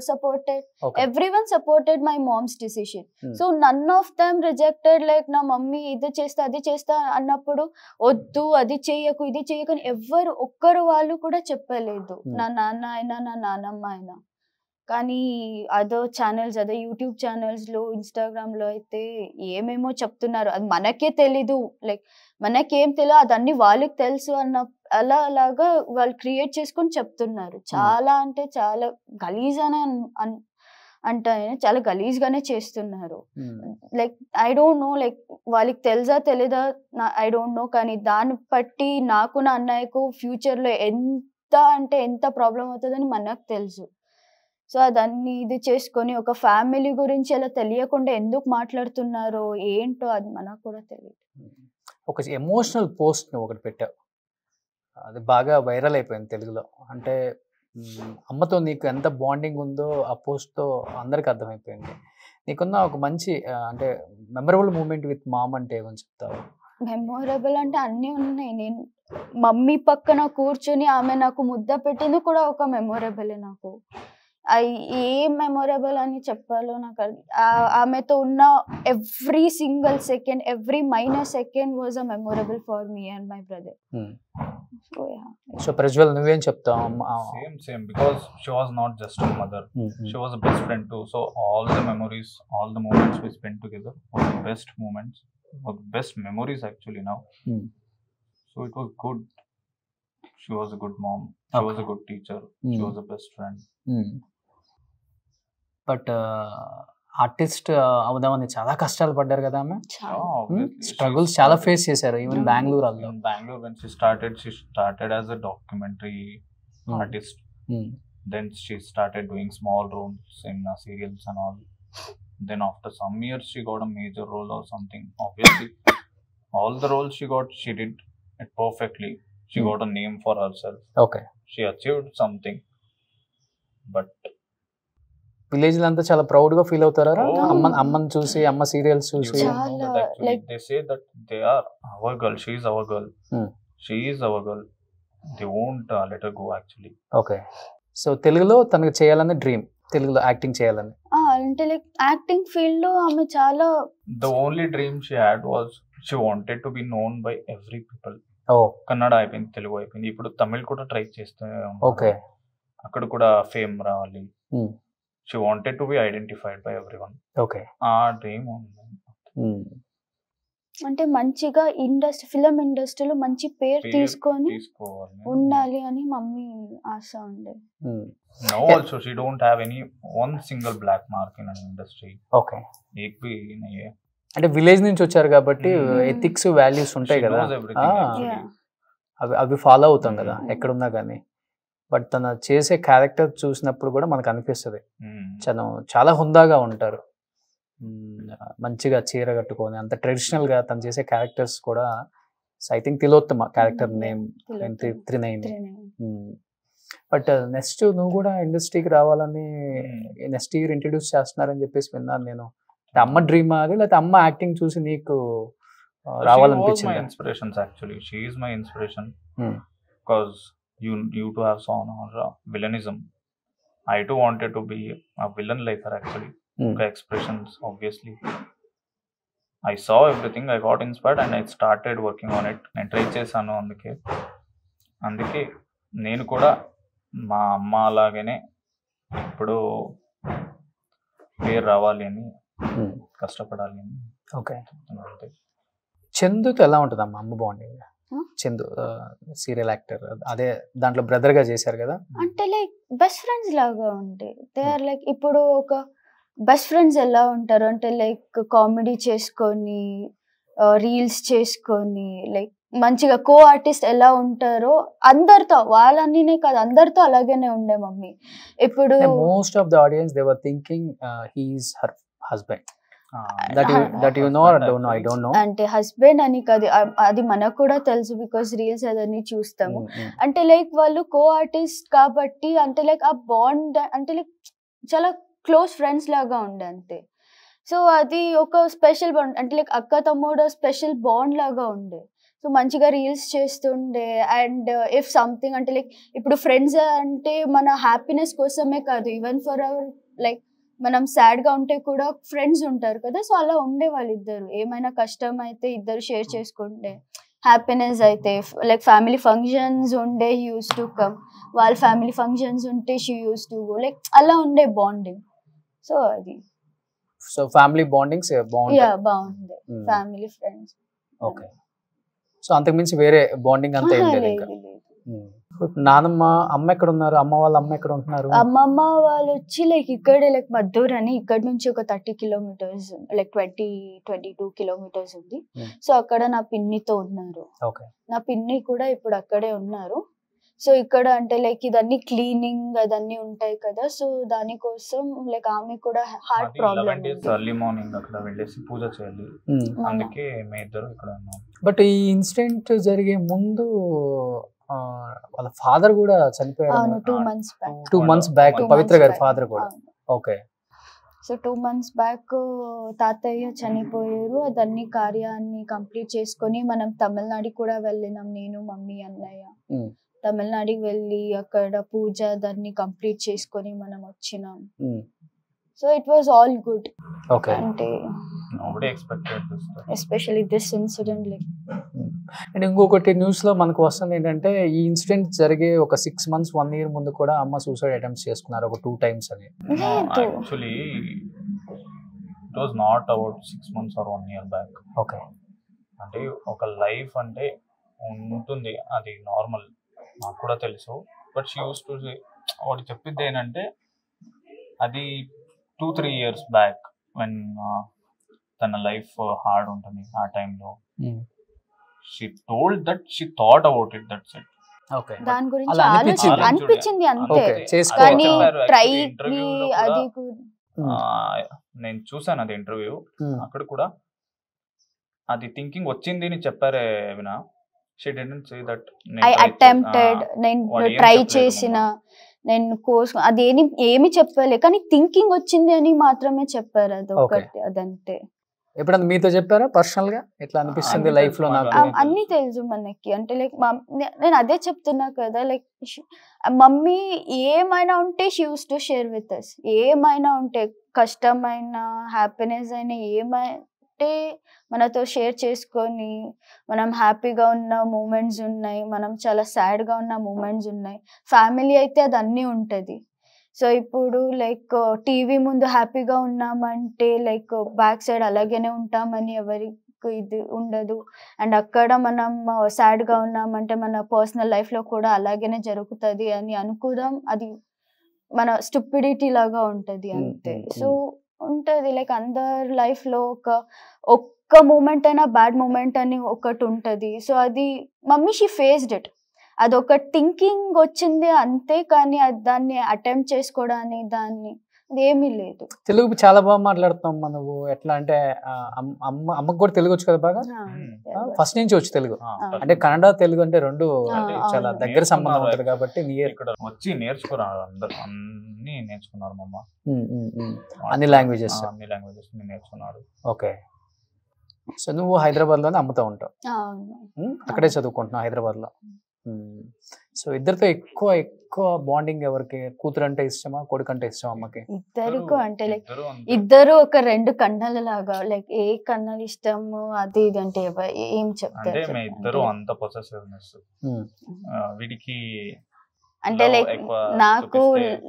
supported. Okay. Everyone supported my mom's decision. So none of them rejected like na mummy idi chesta adi chesta annappudu oddu adi cheyaku idi cheyaku ani evvaru okkaru vallu kuda cheppaledu. Na nanna aina na nanamma aina. కానీ అదో ఛానల్స్ అదే యూట్యూబ్ ఛానల్స్ లో ఇన్స్టాగ్రామ్ లో అయితే ఏమేమో చెప్తున్నారు, అది మనకే తెలీదు, లైక్ మనకేం తెలియదు, అదన్నీ వాళ్ళకి తెలుసు అన్న అలాగా వాళ్ళు క్రియేట్ చేసుకొని చెప్తున్నారు. చాలా అంటే చాలా గలీజ్ అని అంటే చాలా గలీజ్ గానే చేస్తున్నారు. Like I don't know like వాళ్ళకి తెలుసా తెలీదా ఐ డోంట్ నో, కానీ దాన్ని బట్టి నాకు నా అన్నయ్యకు ఫ్యూచర్ లో ఎంత ప్రాబ్లం అవుతుందని మనకు తెలుసు. సో అదన్నీ ఇది చేసుకొని ఒక ఫ్యామిలీ గురించి అలా తెలియకుండా ఎందుకు మాట్లాడుతున్నారో ఏంటో అది మనకు కూడా తెలియదు. ఒక ఎమోషనల్ పోస్ట్ నువ్వు ఒకటి పెట్టావు, అది బాగా వైరల్ అయిపోయింది తెలుగులో. అంటే అమ్మతో నీకు ఎంత బాండింగ్ ఉందో ఆ పోస్ట్తో అందరికి అర్థమైపోయింది. నీకున్న ఒక మంచి అంటే మెమరబుల్ మూమెంట్ విత్ మామ్ అంటే ఏమని చెప్తావు? మెమొరబుల్ అంటే అన్నీ ఉన్నాయి. నేను మమ్మీ పక్కన కూర్చొని ఆమె నాకు ముద్ద పెట్టింది కూడా ఒక మెమొరబులే నాకు. ఏం మెమొరబుల్ అని చెప్పాలో నాకు ఆమెతో ఉన్న every single second, every minor second was a memorable for me and my brother. So Prajwal నువ్వేం చెప్తావు? Same because she was not just a mother, she was a best friend too. So all the memories, all the moments we spent together were the best moments, were the best memories actually now. So it was good. She was a good mom, she was a good teacher, she was a best friend. But artist అవుదామని చాలా కష్టాలు పడ్డారు కదా ఆమె, స్ట్రగుల్స్ చాలా ఫేస్ చేశారు. Even Bengaluru when she started as a documentary artist. Then she started doing small roles in serials and all. Then after some years she got a major role or something. Obviously all the roles she got, she did it perfectly. She got a name for herself. Okay, she achieved something. But village అంతా చాలా ప్రౌడ్ గా ఫీల్ అవుతారా Oh. అమ్మని చూసి, అమ్మ సీరియల్స్ You చూసి? don't know that actually. like- They say that they are our girl. She is our girl. Hmm. She is our girl. They won't let her go actually. Okay. So తెలుగులో తనకు చేయాలని డ్రీమ్, తెలుగులో యాక్టింగ్ చేయాలని. అంటే లైక్ యాక్టింగ్ ఫీల్డ్ లో ఆమె చాలా The only dream she had was she wanted to be known by every people. ఓ కన్నడ అయిపోయింది, తెలుగు అయిపోయింది, ఇప్పుడు తమిళ్ కూడా ట్రై చేస్తే ఓకే. అక్కడ కూడా ఫేమ్ రావాలి. Hmm. She wanted to be identified by everyone. Okay. ఆ డ్రీమ్ ఉంది. అంటే మంచిగా ఫిలిం ఇండస్ట్రీలో మంచి పేరు పేరు తీసుకొని తీసుకోవాలి. ఉండాలి అని మమ్మీ ఆశ ఉండే. Now also she don't have any one single black mark in an industry. Okay. एक भी नहीं है. అంటే విలేజ్ నుంచి వచ్చారు కాబట్టి Hmm. ఎథిక్స్, వాల్యూస్ ఉంటాయి She కదా, knows everything actually. Yeah. అవి ఫాలో అవుతాం కదా Hmm. ఎక్కడున్నా కానీ. బట్ తన చేసే క్యారెక్టర్ చూసినప్పుడు కూడా మనకు అనిపిస్తుంది చాలా హుందాగా ఉంటారు. మంచిగా చీర కట్టుకొని అంత ట్రెడిషనల్ గా తను చేసే క్యారెక్టర్స్ కూడా. I think Tilottama character name త్రినైన్. బట్ నెక్స్ట్ నువ్వు కూడా ఇండస్ట్రీకి రావాలని నెక్స్ట్ ఇయర్ ఇంట్రడ్యూస్ చేస్తున్నారని చెప్పేసి విన్నాను నేను. అమ్మ డ్రీమా అది, లేకపోతే అమ్మ యాక్టింగ్ చూసి నీకు రావాలనిపించింది? Inspirations actually she is my inspiration Hmm. Because you to have saw her villainism. I too wanted to be a villain like her actually. Her expressions obviously. I saw everything, I got inspired and I started working on it. నేను ట్రై చేశాను, అందుకే నేను కూడా మా అమ్మ అలాగనే ఇప్పుడు పేరు రావాలి అని కష్టపడాలి అని. ఓకే. అంతే. చందుతో ఎలా ఉంటుంది అమ్మ బాండింగ్? చందు సీరియల్ యాక్టర్, అదే దాంట్లో బ్రదర్ గా చేశారు కదా. అంటే లైక్ బెస్ట్ ఫ్రెండ్స్ లాగా ఉంటే దే ఆర్ లైక్, ఇప్పుడు ఒక బెస్ట్ ఫ్రెండ్స్ ఎలా ఉంటారు అంటే లైక్ కామెడీ చేసుకొని, రీల్స్ చేసుకొని, లైక్ మంచిగా కో ఆర్టిస్ట్ ఎలా ఉంటారో అందరితో, వాళ్ళనే కాదు అందరితో అలాగనే ఉండే మమ్మీ. ఇప్పుడు most of the audience they were thinking he is her husband. that you know or don't know, I don't know. అంటే హస్బెండ్ అని కాదు, అది మనకు కూడా తెలుసు బికాస్ రీల్స్ అదన్నీ చూస్తాము. అంటే లైక్ వాళ్ళు కో ఆర్టిస్ట్ కాబట్టి అంటే లైక్ ఆ బాండ్ అంటే లైక్ చాలా క్లోజ్ ఫ్రెండ్స్ లాగా ఉండే అంతే. సో అది ఒక స్పెషల్ బాండ్ అంటే లైక్ అక్క తమ్ముడు స్పెషల్ బాండ్ లాగా ఉండే. సో మంచిగా రీల్స్ చేస్తుండే. అండ్ ఇఫ్ సంథింగ్ అంటే లైక్ ఇప్పుడు ఫ్రెండ్స్ అంటే మన హ్యాపీనెస్ కోసమే కాదు, ఈవెన్ ఫర్ అవర్ లైక్ మనం సాడ్ గా ఉంటే కూడా ఫ్రెండ్స్ ఉంటారు కదా, సో అలా ఉండే వాళ్ళిద్దరు. ఏమైనా కష్టం అయితే ఇద్దరు షేర్ చేసుకుంటే, హ్యాపీనెస్ అయితే లైక్ ఫ్యామిలీ ఫంక్షన్స్ ఉండే యూస్ టు కమ్, వాళ్ళ ఫ్యామిలీ ఫంక్షన్స్ ఉంటే she used to go, like అలా ఉండే బాండింగ్. సో అది ఫ్యామిలీ బాండింగ్స్ బాగుంది, ఫ్యామిలీ ఫ్రెండ్స్. ఓకే. సో అంతకుమించి వేరే బాండింగ్ అంతా ఏం లేదు ఇంకా. నానమ్మ అమ్మ ఎక్కడ ఉన్నారు? అమ్మ వాళ్ళ అమ్మ ఎక్కడ ఉంటున్నారు? అమ్మమ్మ వాళ్ళు వచ్చి లైక్ ఇక్కడే లైక్ మద్దూర్ అని, ఇక్కడ నుంచి ఒక 30 kilometers లైక్ 22 kilometers ఉంది. సో అక్కడ నా పిన్నితో ఉన్నారు. నా పిన్ని కూడా ఇప్పుడు అక్కడే ఉన్నారు. సో ఇక్కడ అంటే లైక్ ఇదన్నీ క్లీనింగ్ అదన్నీ ఉంటాయి కదా, సో దానికోసం లైక్ ఆమె కూడా హార్ట్ ప్రాబ్లం. ఎర్లీ మార్నింగ్ అక్కడ వెళ్ళేసి పూజ చేయాలి, అందుకే మేము ఇద్దరు ఇక్కడ ఉన్నాం. బట్ ఈ ఇన్సిడెంట్ జరిగే ముందు వాళ్ళ ఫాదర్ కూడా చనిపోయారు. 2 months బ్యాక్ పవిత్ర గారి ఫాదర్ కూడా. ఓకే. సో 2 months బ్యాక్ తాతయ్య చనిపోయారు. అదన్నీ కార్యాన్ని కంప్లీట్ చేసుకొని మనం తమిళనాడు కూడా వెళ్ళినాం, నేను మమ్మీ అన్నయ్య. తమిళనాడుకి వెళ్ళి అక్కడ పూజ దాన్ని కంప్లీట్ చేసుకొని మనం వచ్చినాం. So it was all good. అంటే especially this incident like. And ఇంకొకటి న్యూస్ లో మనకు వస్తుంది ఏంటంటే, ఈ ఇన్సిడెంట్ జరిగే ఒక 6 months 1 year ముందు కూడా అమ్మ సూసైడ్ అటెంప్ట్స్ చేసుకున్నారు ఒక 2 times అని. Actually it was not about 6 months or 1 year back. Okay. అంటే ఒక లైఫ్ అంటే ఉంటుంది, అది నార్మల్, నాకు కూడా తెలుసు. బట్ షీ యూస్ టు వాడు చెప్పింది ఏంటంటే, అది 2-3 years బ్యాక్ వెన్ తన లైఫ్ హార్డ్ ఉంటుంది ఆ టైంలో. She told that she thought about it, that's it. Okay. దాని గురించి అనిపించింది అంతే, కానీ ట్రై అది నేను చూసాను అది ఇంటర్వ్యూ, అక్కడ కూడా అది థింకింగ్ వచ్చింది అని చెప్పారే వినా. She didn't say that I attempted, నేను ట్రై చేసిన, నేను కోర్స్ అది ఏమి చెప్పలే, కానీ థింకింగ్ వచ్చింది అని మాత్రమే చెప్పారు. అది ఒకటి, అదంతే. ఎప్పుడన్నా మీతో చెప్పారా పర్సనల్ గా ఎట్లా అనిపిస్తుంది లైఫ్ లో నాకు? అన్ని తెలుసు మనకి. అంటే లైక్ నేను అదే చెప్తున్నా కదా, లైక్ మమ్మీ ఏమైనా ఉంటే she used to share with us. ఏమైనా ఉంటే, కష్టమైన హ్యాపీనెస్ అయినా ఏమంటే మనతో షేర్ చేసుకొని, మనం హ్యాపీగా ఉన్న మూమెంట్స్ ఉన్నాయి, మనం చాలా సాడ్గా ఉన్న మూమెంట్స్ ఉన్నాయి. ఫ్యామిలీ అయితే అది అన్నీ ఉంటుంది. సో ఇప్పుడు లైక్ టీవీ ముందు హ్యాపీగా ఉన్నామంటే లైక్ బ్యాక్ సైడ్ అలాగనే ఉంటామని ఎవరికి ఇది ఉండదు. అండ్ అక్కడ మనం సాడ్గా ఉన్నామంటే మన పర్సనల్ లైఫ్లో కూడా అలాగనే జరుగుతుంది అని అనుకోవడం, అది మన స్టూపిడిటీ లాగా ఉంటుంది అంతే. సో ఉంటుంది లైక్ అందరి లైఫ్లో ఒక్క మూమెంట్ అయినా బ్యాడ్ మూమెంట్ అని ఒకటి ఉంటుంది. సో అది మమ్మీ షీ ఫేస్డ్ ఇట్. అదొక థింకింగ్ వచ్చింది అంతే, కానీ దాన్ని అటెంప్ట్ చేసుకోవడానికి దాన్ని అదేమీ లేదు. తెలుగు చాలా బాగా మాట్లాడుతాం నువ్వు. ఎట్లా అంటే అమ్మకు కూడా తెలుగు వచ్చు కదా బాగా? ఫస్ట్ నుంచి వచ్చు తెలుగు. అంటే కన్నడ తెలుగు అంటే రెండు చాలా దగ్గర సంబంధం ఉంటుంది కాబట్టి ఇక్కడ వచ్చి నేర్చుకున్నారు అందరు, అన్ని నేర్చుకున్నారు మమ్మ. అన్ని లాంగ్వేజెస్ నేర్చుకున్నారు. ఓకే. సో నువ్వు హైదరాబాద్ లోనే అమ్ముతూ ఉంటావు, అక్కడే చదువుకుంటున్నావు హైదరాబాద్ లో. సో ఇద్దరితో ఎక్కువ బాండింగ్ ఎవరికి? కూతురు అంటే ఇష్టమా, కొడుకు అంటే ఇష్టమా అమ్మకి? ఇద్దరు అంటే లైక్ ఇద్దరు ఒక రెండు కన్నల లాగా, లైక్ ఏ కన్నలు ఇష్టము అది ఇది అంటే ఏం చెప్తారు? ఇద్దరు అంత పొసెసివ్నెస్. వీడికి అంటే లైక్ నాకు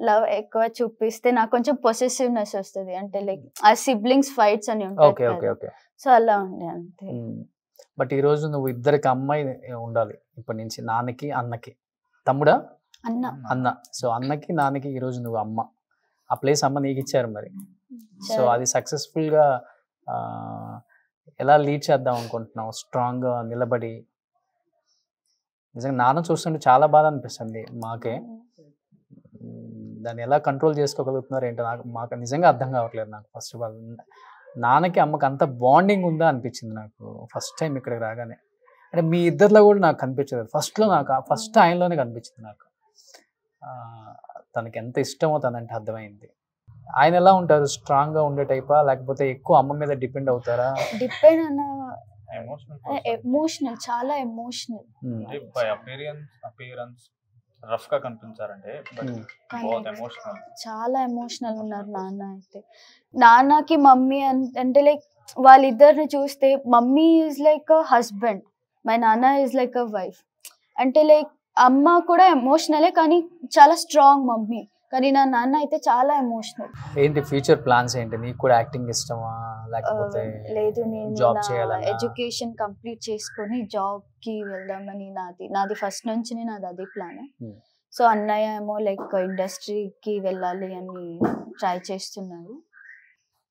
లవ్ ఎక్కువ చూపిస్తే నాకు కొంచెం పొసెసివ్నెస్ వస్తుంది. అంటే లైక్ ఆ సిబ్లింగ్స్ ఫైట్స్ అని ఉంటాయి, సో అలా ఉండే అంతే. బట్ ఈ రోజు నువ్వు ఇద్దరికి అమ్మాయి ఉండాలి ఇప్పటి నుంచి, నాన్నకి అన్నకి. తమ్ముడా? అన్న. సో అన్నకి నాన్నకి ఈ రోజు నువ్వు అమ్మ. ఆ ప్లేస్ అమ్మ నీకు ఇచ్చారు మరి. సో అది సక్సెస్ఫుల్ గా ఎలా లీడ్ చేద్దాం అనుకుంటున్నావు? స్ట్రాంగ్ గా నిలబడి. నిజంగా నాన్న చూస్తుంటే చాలా బాధ అనిపిస్తుంది మాకే. దాన్ని ఎలా కంట్రోల్ చేసుకోగలుగుతున్నారు ఏంటో మాకు నిజంగా అర్థం కావట్లేదు. నాకు ఫస్ట్ ఆఫ్ ఆల్ నాన్నకి అమ్మకి అంత బాండింగ్ ఉందా అనిపించింది నాకు ఫస్ట్ టైం ఇక్కడికి రాగానే. అంటే మీ ఇద్దరిలో కూడా నాకు కనిపించలేదు. ఫస్ట్లో నాకు ఫస్ట్ ఆయనలోనే కనిపించింది నాకు. తనకి ఎంత ఇష్టమో తనంటే అర్థమైంది. ఆయన ఎలా ఉంటారు? స్ట్రాంగ్గా ఉండే టైపా, లేకపోతే ఎక్కువ అమ్మ మీద డిపెండ్ అవుతారా? డిపెండ్ అన్న ఎమోషనల్, చాలా ఎమోషనల్. అపియరెన్స్ రఫ్ గా కనిపించారంటే చాలా ఎమోషనల్ ఉన్నారు నాన్న అయితే. నాన్నకి మమ్మీ అంటే లైక్ వాళ్ళిద్దరిని చూస్తే mummy is like a husband, my నాన్న ఈజ్ లైక్ అ వైఫ్. అంటే లైక్ అమ్మ కూడా ఎమోషనలే, కానీ చాలా స్ట్రాంగ్ మమ్మీ. కానీ నా నాన్న అయితే చాలా ఎమోషనల్. ఏంటి ఫ్యూచర్ ప్లాన్స్ ఏంటి? నీకు కూడా యాక్టింగ్ ఇష్టమా, లేకపోతే లేదు నేను జాబ్ చేయాలన్నా? ఎడ్యుకేషన్ కంప్లీట్ చేసుకొని జాబ్ కి వెళ్దామని నాది ఫస్ట్ నుంచి నాది అదే ప్లాన్. సో అన్నయ్య ఏమో లైక్ ఇండస్ట్రీకి వెళ్ళాలి అని ట్రై చేస్తున్నారు.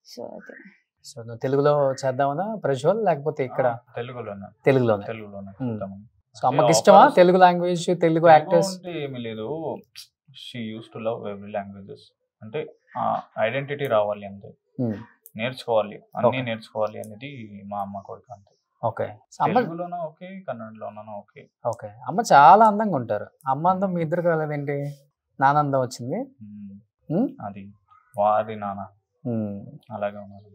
సో అదే. సో నువ్వు తెలుగులో చేద్దామనా ప్రజ్వల్, లేకపోతే ఇక్కడ? తెలుగులోనే. సో అమ్మకి ఇష్టమా తెలుగు లాంగ్వేజ్, తెలుగు యాక్టర్స్? ఏమీ లేదు, she used to love every languages. అంటే ఐడెంటిటీ రావాలి అంతే, నేర్చుకోవాలి, అన్ని నేర్చుకోవాలి అనేది మా అమ్మ కోరిక అంతే. ఓకే. తెలుగులోనా ఓకే, కన్నడలోనా ఓకే. ఓకే. అమ్మ చాలా అందంగా ఉంటారు. అమ్మ అందం మీ ఇద్దరు కలదేంటి? నాన్న అందం వచ్చింది. అది వాది నాన్న అలాగే ఉన్నారు.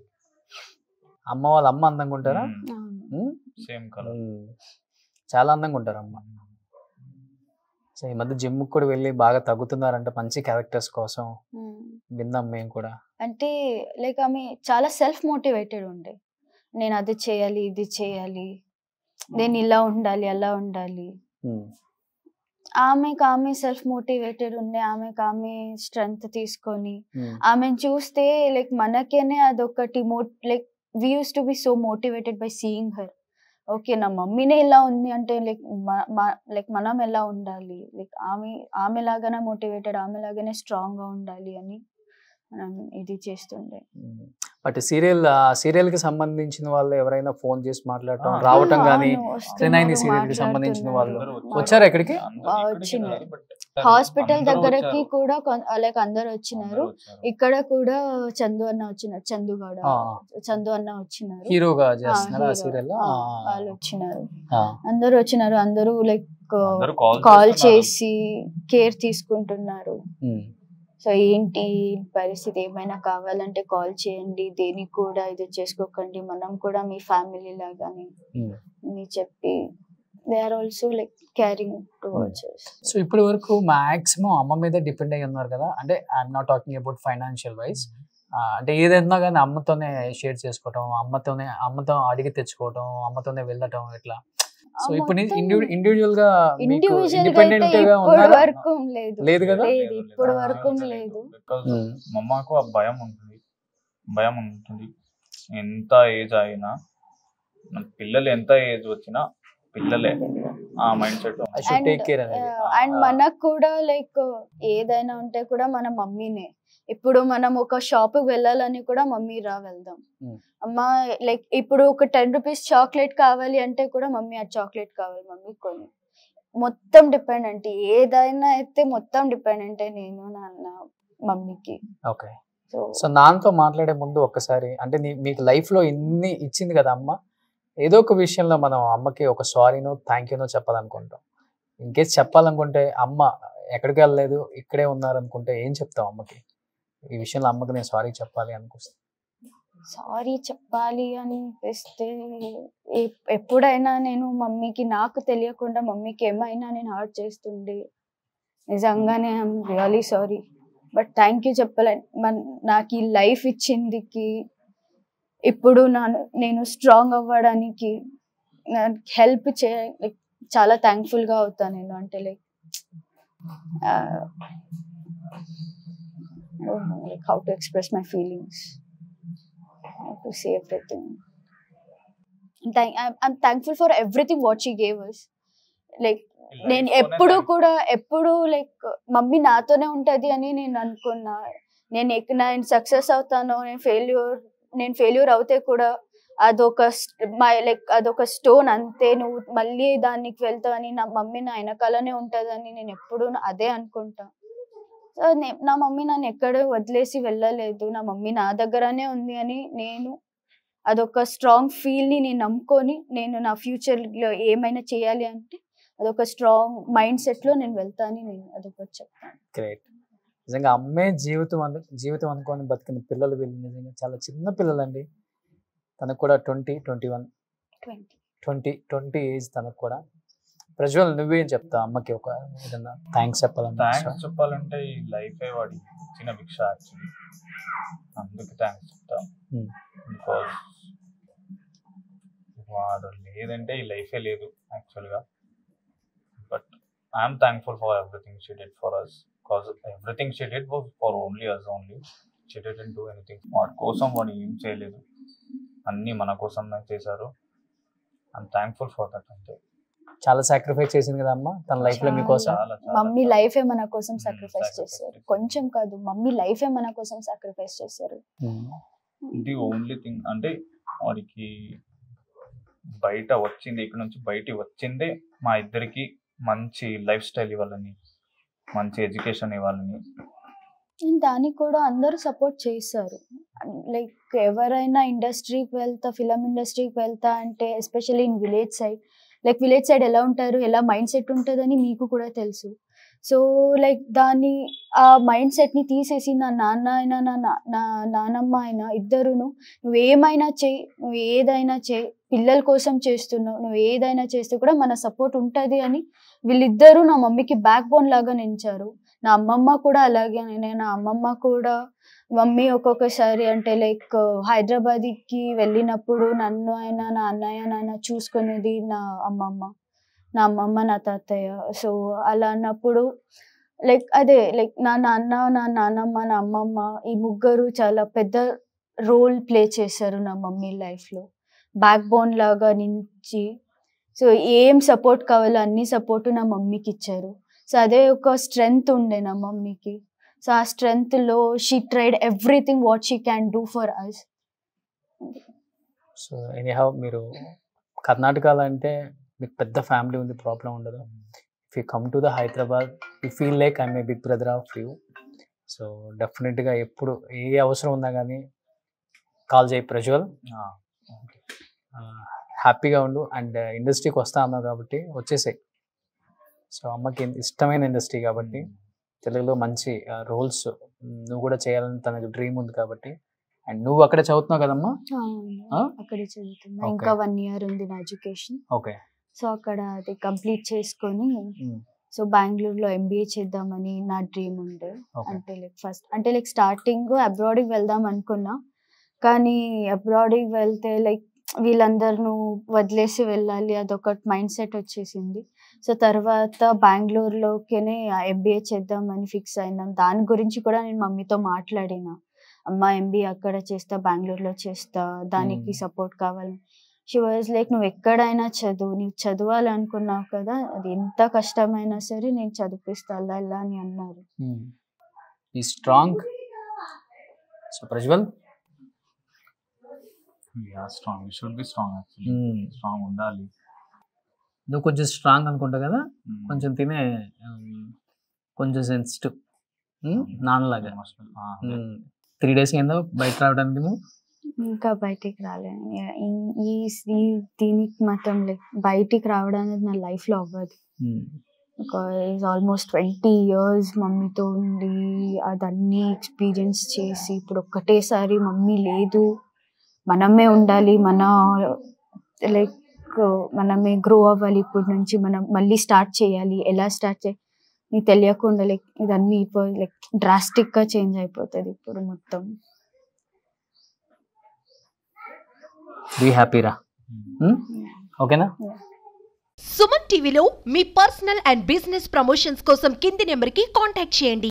అమ్మ వాళ్ళ అమ్మ అందంగా ఉంటారా? Same colour. చాలా అందంగా ఉంటారు అమ్మ. సో ఈ మధ్య జిమ్ కూడా వెళ్ళి బాగా తగ్గుతున్నారంట మంచి క్యారెక్టర్స్ కోసం. విన్నాం మేము కూడా. అంటే లైక్ ఆమె చాలా సెల్ఫ్ మోటివేటెడ్ ఉండే. నేను అది చేయాలి, ఇది చేయాలి, నేను ఇలా ఉండాలి, అలా ఉండాలి. ఆమె సెల్ఫ్ మోటివేటెడ్ ఉండే. ఆమె స్ట్రెంగ్త్ తీసుకొని ఆమెను చూస్తే లైక్ మనకేనే అదొకటి like we use to be so motivated by seeing her. Okay, నా మమ్మీనే ఇలా ఉంది అంటే లైక్ మనం ఎలా ఉండాలి, లైక్ ఆమె లాగానే మోటివేటెడ్, ఆమె లాగానే స్ట్రాంగ్ గా ఉండాలి అని మనం ఇది చేస్తుండే. బట్ సీరియల్ కి సంబంధించిన వాళ్ళు ఎవరైనా ఫోన్ చేసి మాట్లాడటం రావటం కానీ, సీరియల్ కి సంబంధించిన వాళ్ళు వచ్చారు ఎక్కడికి? వచ్చినారు. హాస్పిటల్ దగ్గరకి కూడా లైక్ అందరు వచ్చినారు. ఇక్కడ కూడా చందు అన్న వచ్చినారు, చందు అన్న వచ్చినారు, హీరోగా చేస్తున్నారు సీరియల్. వాళ్ళు వచ్చినారు, అందరూ వచ్చినారు. అందరూ లైక్ అందరూ call కాల్ చేస్తున్నారు. చేసి కేర్ తీసుకుంటున్నారు. ఉమ్, సో ఏంటి పరిస్థితి, ఏమైనా కావాలంటే కాల్ చేయండి, దేనికి కూడా ఇది చేసుకోకండి, మనం కూడా మీ ఫ్యామిలీ లాగానే ఉమ్. అని చెప్పి they are also like caring towards us. So ఇప్పటి వరకు మాక్సిమం అమ్మ మీద డిపెండ్ అయ్యి ఉన్నారు కదా, అంటే I'm not talking about financial wise, అంటే ఏదైనా కానీ అమ్మతోనే షేర్ చేసుకోవటం, అమ్మతో అడిగి తెచ్చుకోవటం, అమ్మతోనే వెళ్ళటం ఇట్లా. సో ఇప్పుడు ఇండివిజువల్ గా ఇండిపెండెంట్ గా ఇప్పటి ఉన్నారా? వరకు లేదు లేదు కదా? లేదు, ఇప్పటి వరకు లేదు. బికాజ్ ఉమ్. మమ్మకు ఆ భయం ఉంటుంది. ఎంత ఏజ్ అయినా, మన పిల్లలు ఎంత ఏజ్ వచ్చినా పిల్లలే, ఆ mind set. I should take care అనేది. అండ్ మనకు కూడా లైక్ ఏదైనా ఉంటే కూడా మన మమ్మీనే. ఇప్పుడు మనం ఒక షాప్ కి వెళ్ళాలని కూడా మమ్మీ రా వెళ్దాం, అమ్మ లైక్ ఇప్పుడు ఒక 10 రూపీస్ చాక్లెట్ కావాలి అంటే కూడా మమ్మీ ఆ చాక్లెట్ కావాలి మమ్మీ కొని. మొత్తం డిపెండెంట్, ఏదైనా అయితే మొత్తం డిపెండెంట్ నేను నాన్న మమ్మీకి. ఓకే. సో సో నాన్నతో మాట్లాడే ముందు ఒక్కసారి, అంటే మీకు లైఫ్ లో ఇన్ని ఇచ్చింది కదా అమ్మ, ఏదో ఒక విషయంలో మనం అమ్మకి ఒక సారీనో థ్యాంక్ యూనో చెప్పాలనుకుంటాం. ఇన్కేస్ చెప్పాలనుకుంటే, అమ్మ ఎక్కడికి వెళ్ళలేదు ఇక్కడే ఉన్నారనుకుంటే ఏం చెప్తాం అమ్మకి? ఈ విషయంలో అమ్మకి నేను సారీ చెప్పాలి అనుకొస్తే. సారీ చెప్పాలి అనిపిస్తే ఎప్పుడైనా నేను మమ్మీకి, నాకు తెలియకుండా మమ్మీకి ఏమైనా నేను హర్ట్ చేస్తుండే, నిజంగానే I'm really sorry. But thank you చెప్పలే, నాకు ఈ లైఫ్ ఇచ్చిందికి, ఇప్పుడు నేను స్ట్రాంగ్ అవ్వడానికి హెల్ప్ లైక్ చాలా థ్యాంక్ఫుల్ గా అవుతాను నేను. అంటే like how to express my feelings, how to say everything. I'm thankful for everything what she gave us. Like నేను ఎప్పుడు లైక్ మమ్మీ నాతోనే ఉంటది అని నేను అనుకున్నా. నేను సక్సెస్ అవుతాను, నేను ఫెయిల్యూర్ అవుతే కూడా అదొక స్టోన్ అంతే, నువ్వు మళ్ళీ దానికి వెళ్తావని, నా మమ్మీ నా వెనకాలనే ఉంటదని నేను ఎప్పుడు అదే అనుకుంటా. నా మమ్మీ నన్ను ఎక్కడ వదిలేసి వెళ్ళలేదు, నా మమ్మీ నా దగ్గరనే ఉంది అని నేను అదొక స్ట్రాంగ్ ఫీల్ ని నేను నమ్ముకొని, నేను నా ఫ్యూచర్ లో ఏమైనా చేయాలి అంటే అదొక స్ట్రాంగ్ మైండ్ సెట్ లో నేను వెళ్తాను, నేను అదొకటి చెప్తాను. గ్రేట్. నిజంగా అమ్మే జీవితం అనుకోని బతికిన పిల్లలు వీళ్ళు నిజంగా చాలా చిన్న పిల్లలండి. తనకు కూడా 20 ఏజ్ తనకు కూడా. ప్రజ్వల్, నువ్వేం చెప్తా అమ్మకి? ఒక ఏదన్నా థ్యాంక్స్ చెప్పాలంటే ఈ లైఫే వాడి చిన్న భిక్ష యాక్చువల్లీ, అందుకు థ్యాంక్స్ చెప్తా. బికాస్ వాడు లేదంటే ఈ లైఫే లేదు యాక్చువల్గా. But I'm thankful for everything she did for us, because everything she did was for only us only. She didn't do anything వాడి కోసం, వాడు ఏం చేయలేదు, అన్నీ మన కోసం చేశారు. I'm thankful for that. అంతే. చాలా సాక్రిఫైస్ చేసింది కదా అమ్మ తన లైఫ్ లో మీకోసం. మమ్మీ లైఫే మన కోసం సాక్రిఫైస్ చేశారు, కొంచెం కాదు, మమ్మీ లైఫే మన కోసం సాక్రిఫైస్ చేశారు. ది ఓన్లీ థింగ్ అంటే వాడికి బయట వచ్చింది, ఇక్కడ నుంచి బయట వచ్చిందే మా ఇద్దరికి మంచి లైఫ్ స్టైల్ ఇవ్వాలని, మంచి ఎడ్యుకేషన్ ఇవ్వాలని. దానికి కూడా అందరూ సపోర్ట్ చేశారు. లైక్ ఎవరైనా ఇండస్ట్రీకి ఫిలిం ఇండస్ట్రీకి వెళ్తా అంటే especially in village side, like village side ఎలా ఉంటారు, ఎలా మైండ్ సెట్ ఉంటుందని మీకు కూడా తెలుసు. సో లైక్ ఆ మైండ్ సెట్ని తీసేసి నా నాన్న అయినా నా నానమ్మ అయినా ఇద్దరును, నువ్వు ఏదైనా చేయి, పిల్లల కోసం చేస్తున్నావు, నువ్వు ఏదైనా చేస్తే కూడా మన సపోర్ట్ ఉంటుంది అని వీళ్ళిద్దరూ నా మమ్మీకి బ్యాక్ బోన్ లాగా నిలిచారు. నా అమ్మమ్మ కూడా అలాగే. నా అమ్మమ్మ కూడా మమ్మీ ఒక్కొక్కసారి అంటే లైక్ హైదరాబాద్కి వెళ్ళినప్పుడు నన్ను అయినా నా అన్నయ్య నాన్న చూసుకునేది నా అమ్మమ్మ నా తాతయ్య. సో అలా అన్నప్పుడు లైక్ నా నాన్న నా నాన్నమ్మ నా అమ్మమ్మ ఈ ముగ్గురు చాలా పెద్ద రోల్ ప్లే చేశారు నా మమ్మీ లైఫ్లో, బ్యాక్ బోన్ లాగా నుంచి. సో ఏం సపోర్ట్ కావాలో అన్ని సపోర్ట్ నా మమ్మీకి ఇచ్చారు. సో అదే ఒక స్ట్రెంగ్త్ ఉండే నా మమ్మీకి. సో ఆ స్ట్రెంగ్త్లో she tried everything what she can do for us. So anyhow మీరు కర్ణాటకలో అంటే మీకు పెద్ద ఫ్యామిలీ ఉంది, ప్రాబ్లం ఉండదు. If you come to the Hyderabad you feel like I'm a big brother of you. So డెఫినెట్గా ఎప్పుడు ఏ అవసరం ఉన్నా కానీ కాల్ చేయి ప్రజ్వల్, హ్యాపీగా ఉండు. అండ్ ఇండస్ట్రీకి వస్తా అన్నావు కాబట్టి వచ్చేసాయి. సో అమ్మకి ఇష్టమైన ఇండస్ట్రీ కాబట్టి తెలుగులో మంచి రోల్స్ నువ్వు కూడా చేయాలని తనకు డ్రీమ్ ఉంది కాబట్టి. అండ్ నువ్వు అక్కడ చదువుతున్నావు కదమ్మా? అక్కడే చదువుతున్నా. ఇంకా 1 year ఉంది నా ఎడ్యుకేషన్. ఓకే. సో అక్కడ అది కంప్లీట్ చేసుకొని సో బెంగళూరులో MBA చేద్దామని నా డ్రీమ్ ఉండే. అంటే లైక్ స్టార్టింగ్ అబ్రాడ్కి వెళ్దాం అనుకున్నా, కానీ అబ్రాడ్కి వెళ్తే లైక్ వీళ్ళందరూ వదిలేసి వెళ్ళాలి అదొక మైండ్ సెట్ వచ్చేసింది. సో తర్వాత బెంగళూరులోనే MBA చేద్దామని ఫిక్స్ అయినాం. దాని గురించి కూడా నేను మమ్మీతో మాట్లాడిన, అమ్మ MBA అక్కడ చేస్తా, బెంగళూరులో చేస్తా, దానికి సపోర్ట్ కావాలి. షీ వాజ్ లైక్ నువ్వు ఎక్కడైనా చదువు, నువ్వు చదవాలనుకున్నావు కదా, అది ఎంత కష్టమైనా సరే నేను చదివిస్తా అలా అని అన్నారు. ఈ strong. So Prajwal strong, you should be strong. Actually strong ఉండాలి. నువ్వు కొంచెం స్ట్రాంగ్ అనుకుంటావు కదా, కొంచెం తినే కొంచెం సెన్సిటివ్ నాన్నలాగా. 3 days అయిందా బయట రావడానికి? నువ్వు ఇంకా బయటికి రాలేదు. దీనికి మాత్రం లైక్ బయటికి రావడం అనేది నా లైఫ్లో అవ్వదు. బికాజ్ ఆల్మోస్ట్ 20 years మమ్మీతో ఉండి అదన్నీ ఎక్స్పీరియన్స్ చేసి ఇప్పుడు ఒక్కటేసారి మమ్మీ లేదు, మనమే ఉండాలి, లైక్ మనమే గ్రో అవ్వాలి, ఇప్పుడు నుంచి మనం మళ్ళీ స్టార్ట్ చేయాలి, ఎలా స్టార్ట్ చేయాలి నీకు తెలియకుండా లైక్ ఇదన్నీ లైక్ డ్రాస్టిక్గా చేంజ్ అయిపోతుంది ఇప్పుడు మొత్తం. బీ హ్యాపీ రా. ఓకేనా? సుమన్ టీవీలో మీ పర్సనల్ అండ్ బిజినెస్ ప్రమోషన్స్ కోసం కింది నెంబర్కి కాంటాక్ట్ చేయండి.